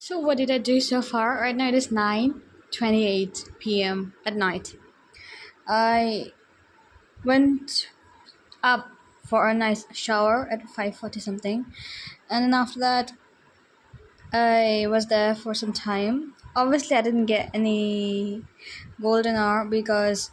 So what did I do so far? Right now it is 9:28 p.m. at night. I went up for a nice shower at 5:40 something, and then after that I was there for some time. Obviously I didn't get any golden hour because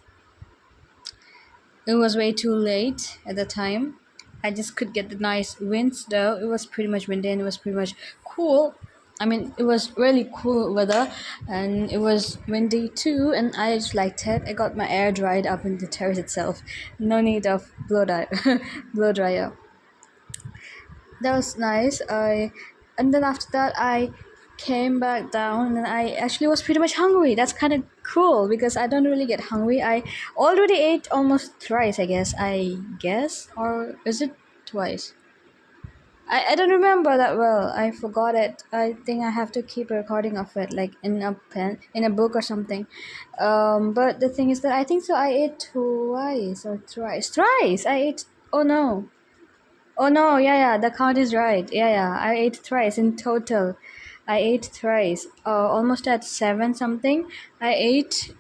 it was way too late at the time. I just could get the nice winds though. It was pretty much windy and it was pretty much cool. I mean, it was really cool weather and it was windy too, and I just liked it. I got my hair dried up in the terrace itself. No need of blow dryer. That was nice. And then after that, I came back down and I actually was pretty much hungry. That's kind of cool because I don't really get hungry. I already ate almost thrice, I guess, or is it twice? I don't remember that well. I forgot it. I think I have to keep a recording of it, like in a pen, in a book or something. But the thing is that I think so. I ate twice or thrice. Thrice. I ate. Oh no. Oh no, yeah, the count is right. Yeah, I ate thrice in total. I ate thrice. Almost at seven something. I ate.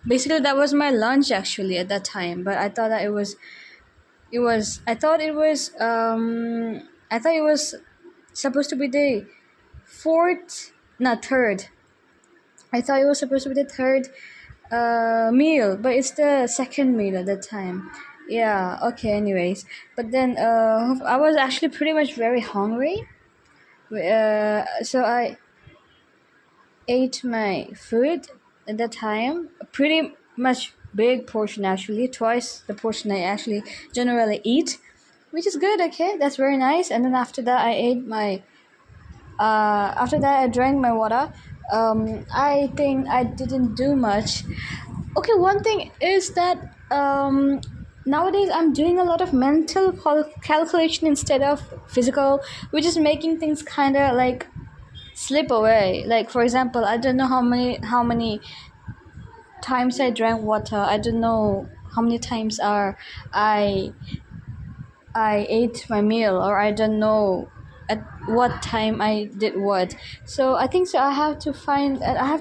Basically, that was my lunch actually at that time. But I thought that it was. It was. I thought it was. I thought it was supposed to be the fourth, not third. I thought it was supposed to be the third meal, but it's the second meal at that time. Yeah. Okay. Anyways, but then I was actually pretty much very hungry. So I ate my food at that time. A pretty much big portion actually, twice the portion I actually generally eat, which is good. Okay, that's very nice. And then after that, I ate my. After that, I drank my water. I think I didn't do much. Okay, one thing is that nowadays I'm doing a lot of mental calculation instead of physical, which is making things kind of like slip away. Like for example, I don't know how many times I drank water. I don't know how many times are I I ate my meal, or I don't know at what time I did what. So I think so. I have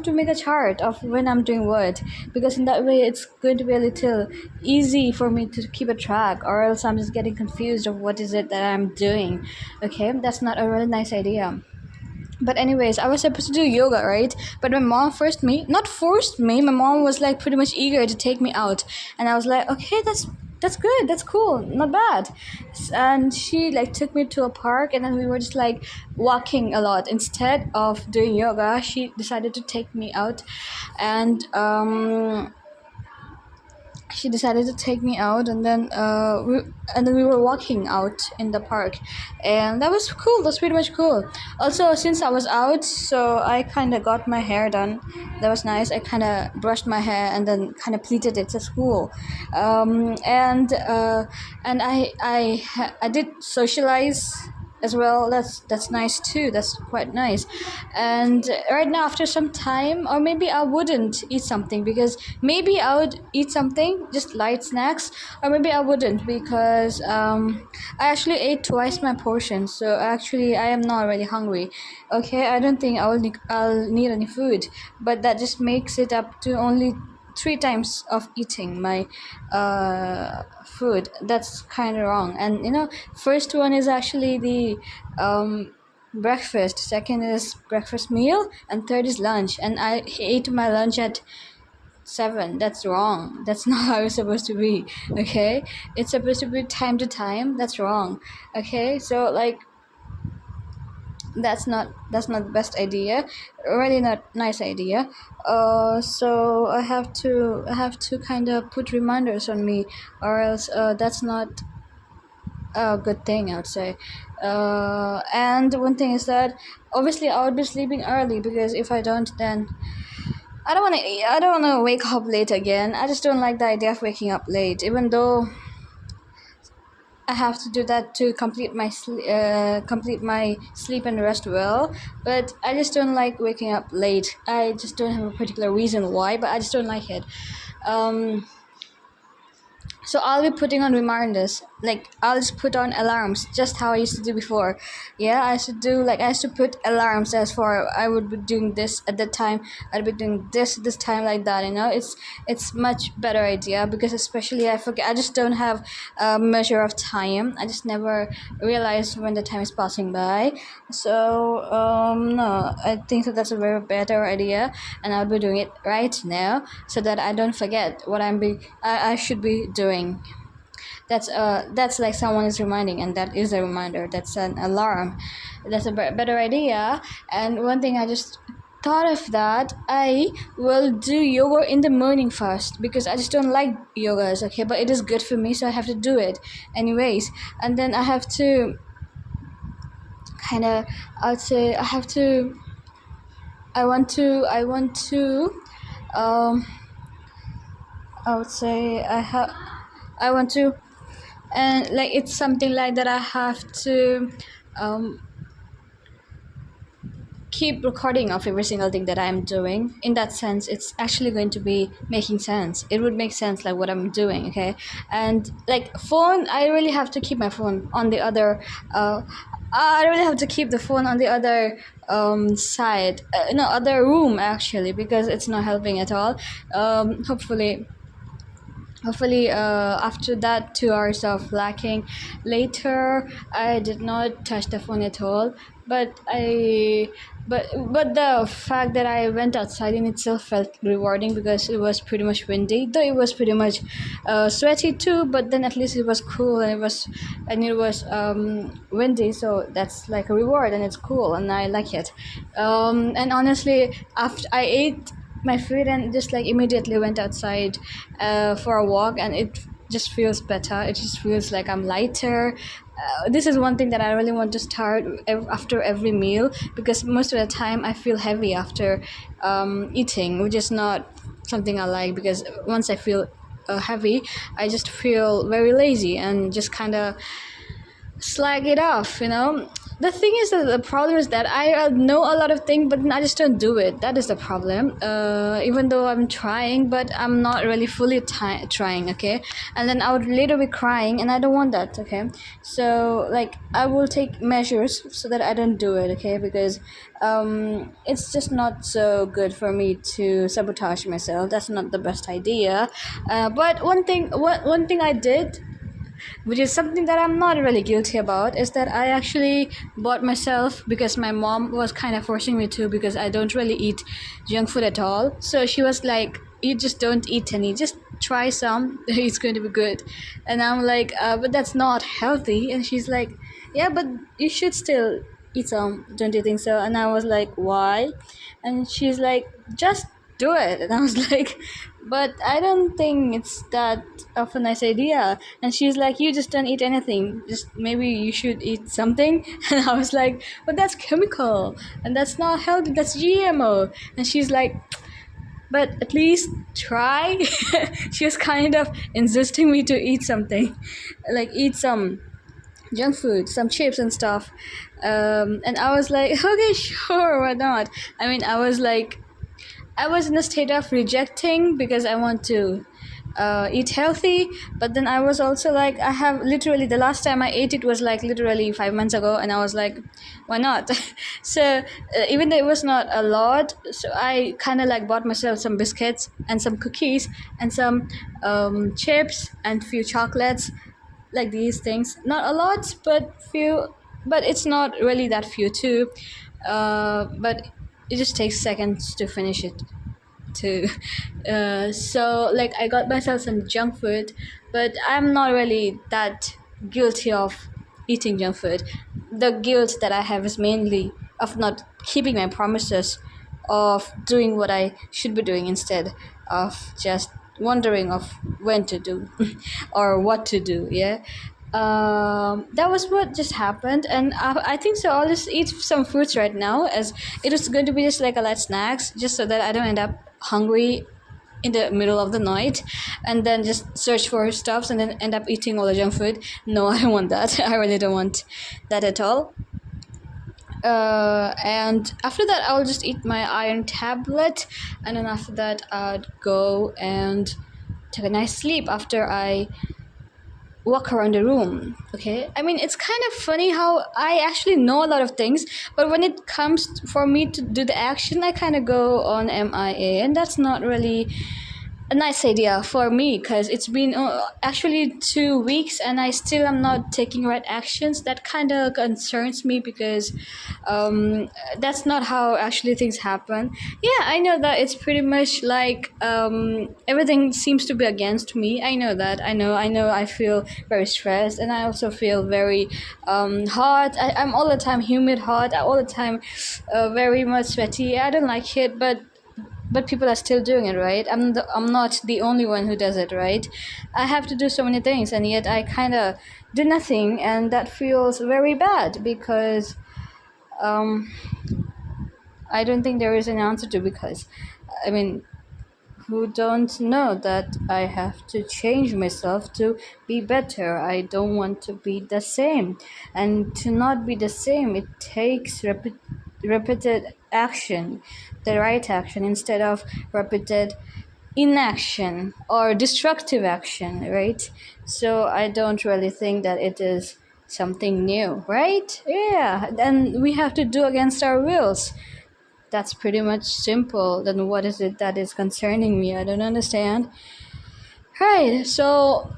to make a chart of when I'm doing what, because in that way it's going to be a little easy for me to keep a track, or else I'm just getting confused of what is it that I'm doing. Okay, that's not a really nice idea. But anyways, I was supposed to do yoga, right? But my mom not forced me. My mom was like pretty much eager to take me out, and I was like, okay, that's good, that's cool, not bad. And she like took me to a park, and then we were just like walking a lot instead of doing yoga. She decided to take me out, and she decided to take me out, and then we were walking out in the park, and that was cool. That's pretty much cool. Also, since I was out, so I kind of got my hair done. That was nice. I kind of brushed my hair and then kind of pleated it to school. And I did socialize as well. That's nice too. That's quite nice. And right now, after some time, or maybe I wouldn't eat something, because maybe I would eat something, just light snacks, or maybe I wouldn't, because I actually ate twice my portion, so actually I am not really hungry. Okay, I don't think I'll need any food, but that just makes it up to only three times of eating my food. That's kind of wrong. And first one is actually the breakfast, second is breakfast meal, and third is lunch, and I ate my lunch at 7. That's wrong. That's not how it's supposed to be. Okay, it's supposed to be time to time. That's wrong. Okay, so like that's not the best idea, really not nice idea. So I have to kind of put reminders on me, or else that's not a good thing, I would say. And one thing is that obviously I would be sleeping early, because if I don't, then I don't want to wake up late again. I just don't like the idea of waking up late, even though I have to do that to complete my sleep and rest well. But I just don't like waking up late. I just don't have a particular reason why, but I just don't like it. So I'll be putting on reminders like I'll just put on alarms, just how I used to do before. Yeah, I used to put alarms as for I would be doing this at that time, I'd be doing this time, like that. It's much better idea, because especially I forget, I just don't have a measure of time. I just never realize when the time is passing by. So no, I think that that's a very better idea, and I'll be doing it right now so that I don't forget what I should be doing. That's like someone is reminding, and that is a reminder, that's an alarm. That's a better idea. And one thing I just thought of, that I will do yoga in the morning first, because I just don't like yogas, okay, but it is good for me, so I have to do it anyways. And then I have to kind of, I would say I have to, I want to um I would say I want to, and like it's something like that I have to um, keep recording of every single thing that I'm doing. In that sense, it's actually going to be making sense. It would make sense, like what I'm doing, okay. And like phone, I really have to keep my phone on the other I really have to keep the phone on the other side, no, other room actually, because it's not helping at all. Hopefully after that 2 hours of lacking later, I did not touch the phone at all. But I but the fact that I went outside in itself felt rewarding, because it was pretty much windy, though it was pretty much sweaty too, but then at least it was cool, and it was windy, so that's like a reward, and it's cool, and I like it. And honestly, after I ate my food and just like immediately went outside for a walk, and it just feels better, it just feels like I'm lighter. This is one thing that I really want to start after every meal, because most of the time I feel heavy after eating, which is not something I like, because once I feel heavy, I just feel very lazy and just kind of slag it off. The thing is that the problem is that I know a lot of things, but I just don't do it. That is the problem. Even though I'm trying, but I'm not really fully trying, okay. And then I would later be crying, and I don't want that, okay. So like I will take measures so that I don't do it, okay, because it's just not so good for me to sabotage myself. That's not the best idea. But one thing I did, which is something that I'm not really guilty about, is that I actually bought myself, because my mom was kind of forcing me to, because I don't really eat junk food at all. So she was like, you just don't eat any, just try some, it's going to be good. And I'm like, but that's not healthy. And she's like, yeah, but you should still eat some, don't you think so? And I was like, why? And she's like, just do it. And I was like, but I don't think it's that of a nice idea. And she's like, you just don't eat anything, just maybe you should eat something. And I was like, but that's chemical, and that's not healthy, that's GMO. And she's like, but at least try. She was kind of insisting me to eat something, like eat some junk food, some chips and stuff. And I was like, okay, sure, why not? I mean, I was in a state of rejecting, because I want to eat healthy, but then I was also like, I have literally, the last time I ate it was like literally 5 months ago, and I was like, why not? So even though it was not a lot, so I kind of like bought myself some biscuits and some cookies and some chips and few chocolates, like these things, not a lot, but few, but it's not really that few too. But it just takes seconds to finish it too. So like I got myself some junk food, but I'm not really that guilty of eating junk food. The guilt that I have is mainly of not keeping my promises, of doing what I should be doing instead of just wondering of when to do or what to do. Yeah. That was what just happened, and I think so. I'll just eat some fruits right now, as it was going to be just like a light snacks, just so that I don't end up hungry in the middle of the night, and then just search for stuffs and then end up eating all the junk food. No, I don't want that. I really don't want that at all. And after that, I'll just eat my iron tablet, and then after that, I'd go and take a nice sleep after I walk around the room. Okay, I mean, it's kind of funny how I actually know a lot of things, but when it comes for me to do the action, I kind of go on MIA, and that's not really a nice idea for me, because it's been actually 2 weeks and I still am not taking right actions. That kind of concerns me, because that's not how actually things happen. Yeah, I know that it's pretty much like everything seems to be against me. I know that. I know I feel very stressed, and I also feel very hot. I'm all the time humid, hot, all the time very much sweaty. I don't like it, but people are still doing it, right? I'm not the only one who does it, right? I have to do so many things, and yet I kind of do nothing, and that feels very bad, because um, I don't think there is an answer to, because I mean, who don't know that I have to change myself to be better. I don't want to be the same, and to not be the same, it takes repeated action, the right action, instead of repeated inaction or destructive action, right? So I don't really think that it is something new, right? Yeah, and we have to do against our wills. That's pretty much simple. Then what is it that is concerning me? I don't understand. Right, so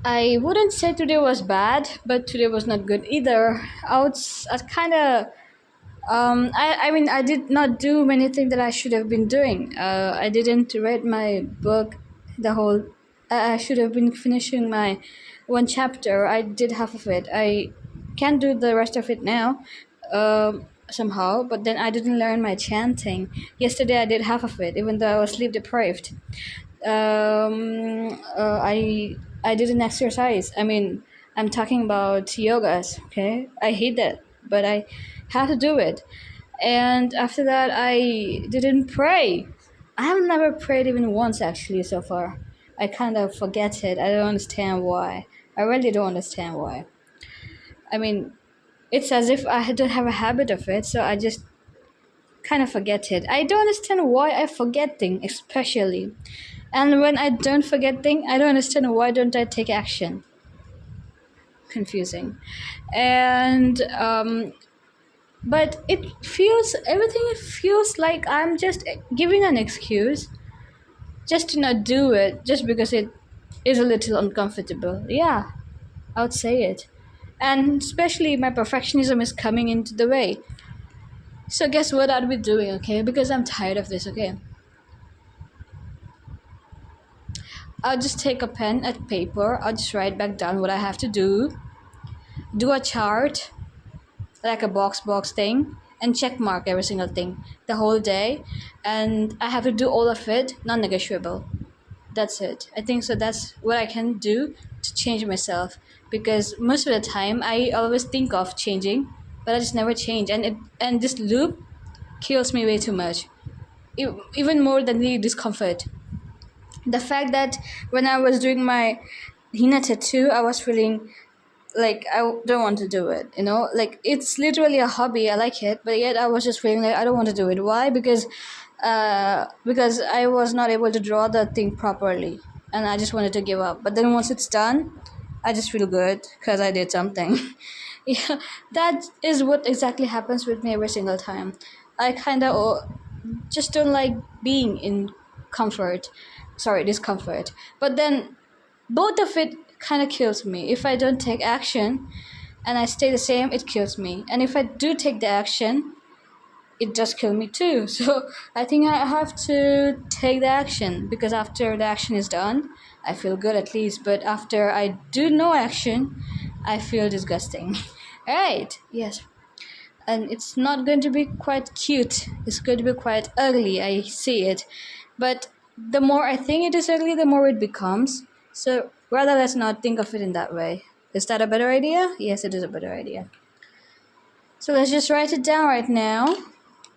I wouldn't say today was bad, but today was not good either. I kind of I mean, I did not do many things that I should have been doing. I didn't read my book, the whole. I should have been finishing my one chapter. I did half of it. I can do the rest of it now, somehow. But then I didn't learn my chanting. Yesterday I did half of it, even though I was sleep deprived. I didn't exercise. I mean, I'm talking about yogas. Okay, I hate that, but I have to do it. And after that, I didn't pray. I have never prayed even once actually so far. I kind of forget it. I don't understand why. I really don't understand why. I mean, it's as if I don't have a habit of it, so I just kind of forget it. I don't understand why I forget things, especially. And when I don't forget things, I don't understand why don't I take action. Confusing. And but it feels like I'm just giving an excuse just to not do it, just because it is a little uncomfortable. Yeah, I would say it. And especially my perfectionism is coming into the way. So guess what I'll be doing, okay? Because I'm tired of this, okay? I'll just take a pen and paper. I'll just write back down what I have to do a chart, like a box thing, and check mark every single thing the whole day. And I have to do all of it, non negotiable. That's it. I think so. That's what I can do to change myself, because most of the time I always think of changing, but I just never change. And this loop kills me way too much, even more than the discomfort. The fact that when I was doing my henna tattoo, I was feeling like I don't want to do it. Like it's literally a hobby. I like it, but yet I was just feeling like I don't want to do it. Why? Because I was not able to draw the thing properly, and I just wanted to give up. But then once it's done, I just feel good because I did something. Yeah, that is what exactly happens with me every single time. I kind of just don't like being in discomfort. But then both of it kind of kills me. If I don't take action and I stay the same, it kills me. And if I do take the action, it does kill me too. So I think I have to take the action, because after the action is done, I feel good at least. But after I do no action, I feel disgusting. Right? Yes. And it's not going to be quite cute. It's going to be quite ugly. I see it. But the more I think it is ugly, the more it becomes. So rather, let's not think of it in that way. Is that a better idea? Yes, it is a better idea. So let's just write it down right now.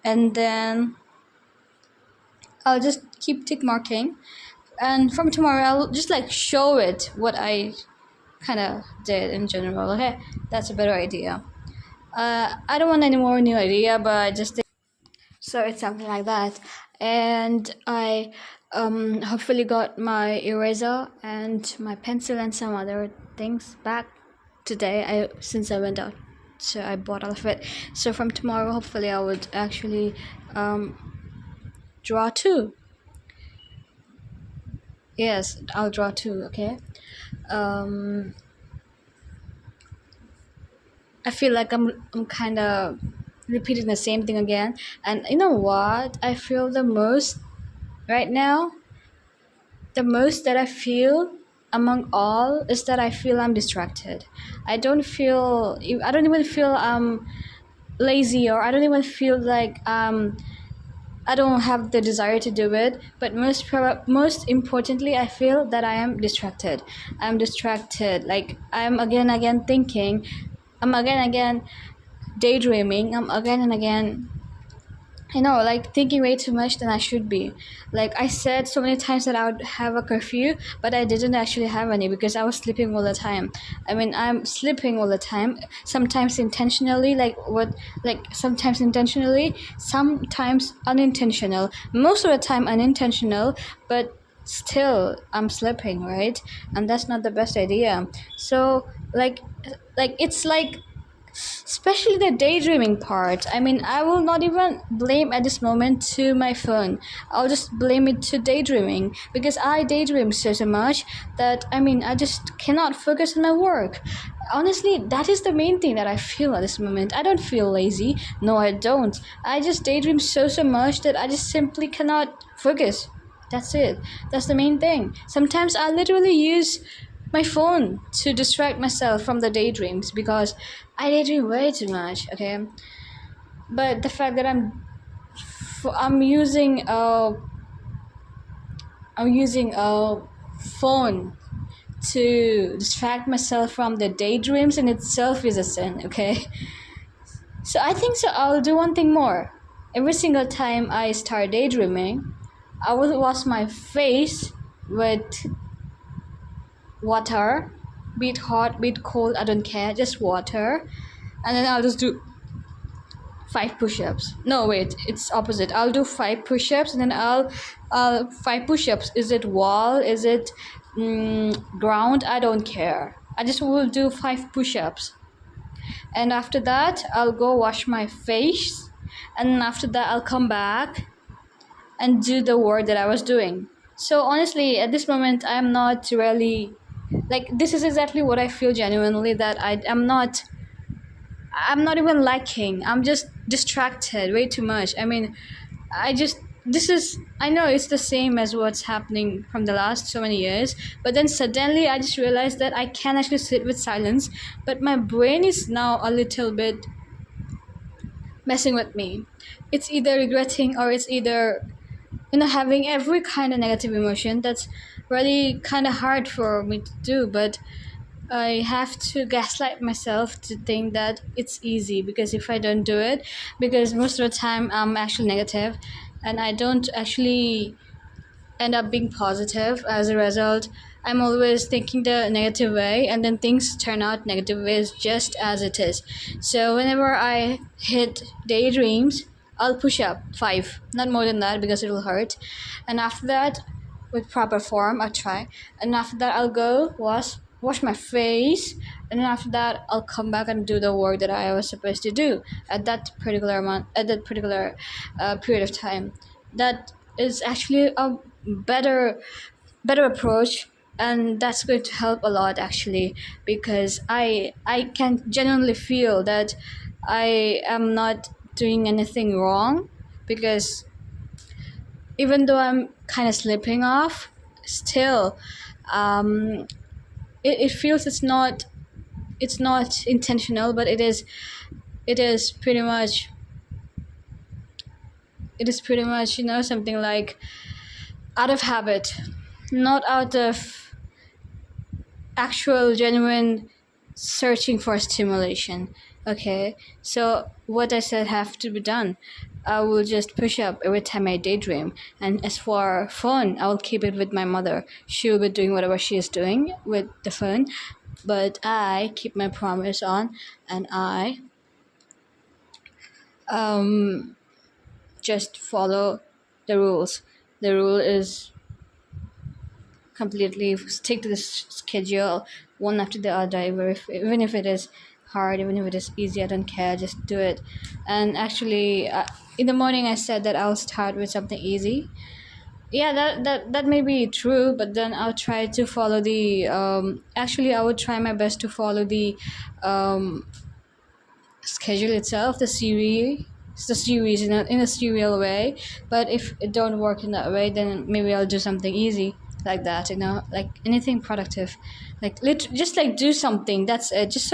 And then I'll just keep tick marking. And from tomorrow, I'll just like show it what I kind of did in general. Okay, that's a better idea. I don't want any more new idea, but I just think so. It's something like that, and I Hopefully got my eraser and my pencil and some other things back today. Since I went out, so I bought all of it. So from tomorrow, hopefully, I would actually draw too. Yes, I'll draw too. Okay. Um, I feel like I'm kind of repeating the same thing again. And you know what? I feel the most right now. The most that I feel among all is that I feel I'm distracted. I don't even feel lazy, or I don't even feel like I don't have the desire to do it. But most importantly, I feel that I am distracted. I'm distracted. Like I'm again and again thinking. I'm again and again daydreaming. I'm again and again, like thinking way too much than I should be. Like I said so many times that I would have a curfew, but I didn't actually have any because I was sleeping all the time. I mean, I'm sleeping all the time. Sometimes intentionally, sometimes intentionally, sometimes unintentional. Most of the time unintentional, but still I'm sleeping, right? And that's not the best idea. So it's like, especially the daydreaming part. I mean, I will not even blame at this moment to my phone. I'll just blame it to daydreaming because I daydream so much that, I mean, I just cannot focus on my work. Honestly, that is the main thing that I feel at this moment. I don't feel lazy. No, I don't. I just daydream so much that I just simply cannot focus. That's it. That's the main thing. Sometimes I literally use my phone to distract myself from the daydreams because I daydream way too much. Okay, but the fact that I'm using a phone to distract myself from the daydreams in itself is a sin. Okay, so I think so. I'll do one thing more. Every single time I start daydreaming, I will wash my face with water, be it hot, be it cold, I don't care, just water. And then I'll just do 5 push-ups. No, wait, it's opposite. I'll do 5 push-ups and then I'll 5 push-ups. Is it wall? Is it ground? I don't care. I just will do 5 push-ups. And after that, I'll go wash my face. And then after that, I'll come back and do the work that I was doing. So honestly, at this moment, I'm not really like, this is exactly what I feel genuinely, that I'm not even liking. I'm just distracted way too much. I mean, I just this is I know it's the same as what's happening from the last so many years, but then suddenly I just realized that I can actually sit with silence, but my brain is now a little bit messing with me. It's either regretting or it's either having every kind of negative emotion that's really kind of hard for me to do, but I have to gaslight myself to think that it's easy because if I don't do it, because most of the time I'm actually negative and I don't actually end up being positive as a result. I'm always thinking the negative way and then things turn out negative ways just as it is. So whenever I hit daydreams, I'll push up 5, not more than that because it will hurt. And after that, with proper form, I'll try. And after that, I'll go wash my face, and then after that I'll come back and do the work that I was supposed to do at that particular period of time. That is actually a better better approach, and that's going to help a lot actually, because I can genuinely feel that I am not doing anything wrong, because even though I'm kind of slipping off, still um, it feels it's not intentional, but it is pretty much something like out of habit, not out of actual genuine searching for stimulation. Okay, so what I said have to be done. I will just push up every time I daydream. And as for phone, I will keep it with my mother. She will be doing whatever she is doing with the phone, but I keep my promise on, and I just follow the rules. The rule is completely stick to this schedule one after the other, even if it is hard, even if it is easy, I don't care, just do it. And actually, in the morning I said that I'll start with something easy. Yeah, that may be true, but then I'll try to follow the actually I would try my best to follow the um, schedule itself, the series in a serial way. But if it don't work in that way, then maybe I'll do something easy like that, like anything productive, like just like do something, that's it. Just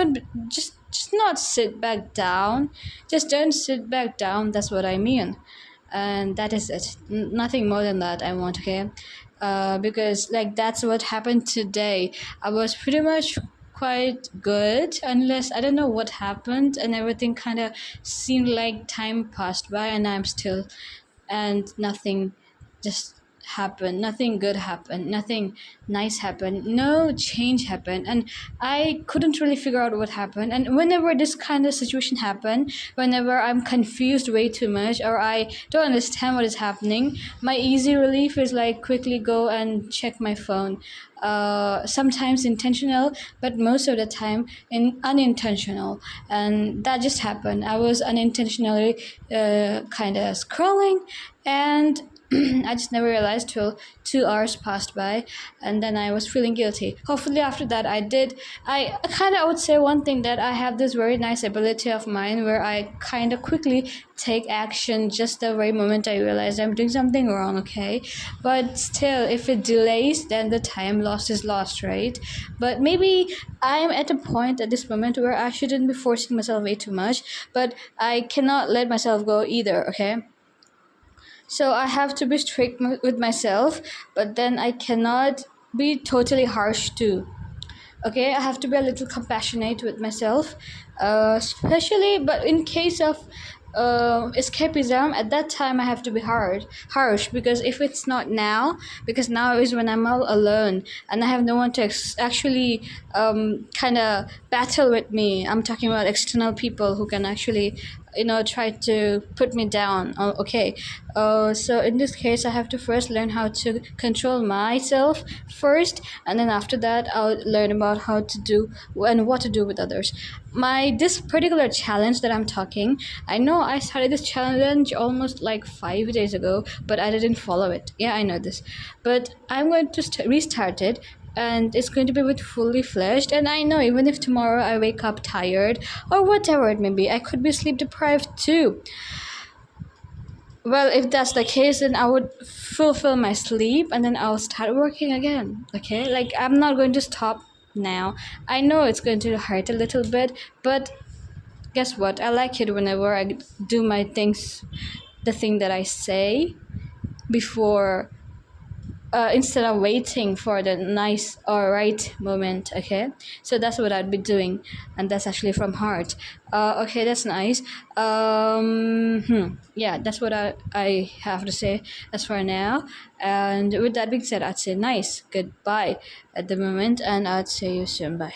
not sit back down, just don't sit back down, that's what I mean. And that is it. Nothing more than that I want, okay? Because like that's what happened today. I was pretty much quite good, unless I don't know what happened, and everything kind of seemed like time passed by, and I'm still, and nothing just happened, nothing good happened, nothing nice happened, no change happened, and I couldn't really figure out what happened. And whenever this kind of situation happen, whenever I'm confused way too much, or I don't understand what is happening, my easy relief is like quickly go and check my phone. Sometimes intentional, but most of the time unintentional. And that just happened. I was unintentionally kind of scrolling, and I just never realized till 2 hours passed by, and then I was feeling guilty. Hopefully, after that, I kind of would say one thing, that I have this very nice ability of mine where I kind of quickly take action just the very moment I realize I'm doing something wrong, okay? But still, if it delays, then the time lost is lost, right? But maybe I'm at a point at this moment where I shouldn't be forcing myself way too much, but I cannot let myself go either, okay? So I have to be strict with myself, but then I cannot be totally harsh too. Okay, I have to be a little compassionate with myself, especially, but in case of escapism, at that time I have to be harsh, because if it's not now, because now is when I'm all alone and I have no one to actually kind of battle with me. I'm talking about external people who can actually try to put me down. Okay, so in this case I have to first learn how to control myself first, and then after that I'll learn about how to do and what to do with others. This particular challenge that I'm talking, I know I started this challenge almost like 5 days ago, but I didn't follow it. Yeah, I know this, but I'm going to restart it, and it's going to be with fully fledged. And I know even if tomorrow I wake up tired or whatever it may be, I could be sleep deprived too. Well, if that's the case, then I would fulfill my sleep and then I'll start working again. Okay, like I'm not going to stop now. I know it's going to hurt a little bit, but guess what, I like it whenever I do my things, the thing that I say before, instead of waiting for the nice or right moment. Okay, so that's what I'd be doing, and that's actually from heart. Okay, that's nice. Yeah, that's what I have to say as for now. And with that being said, I'd say nice goodbye at the moment, and I'd say you soon. Bye.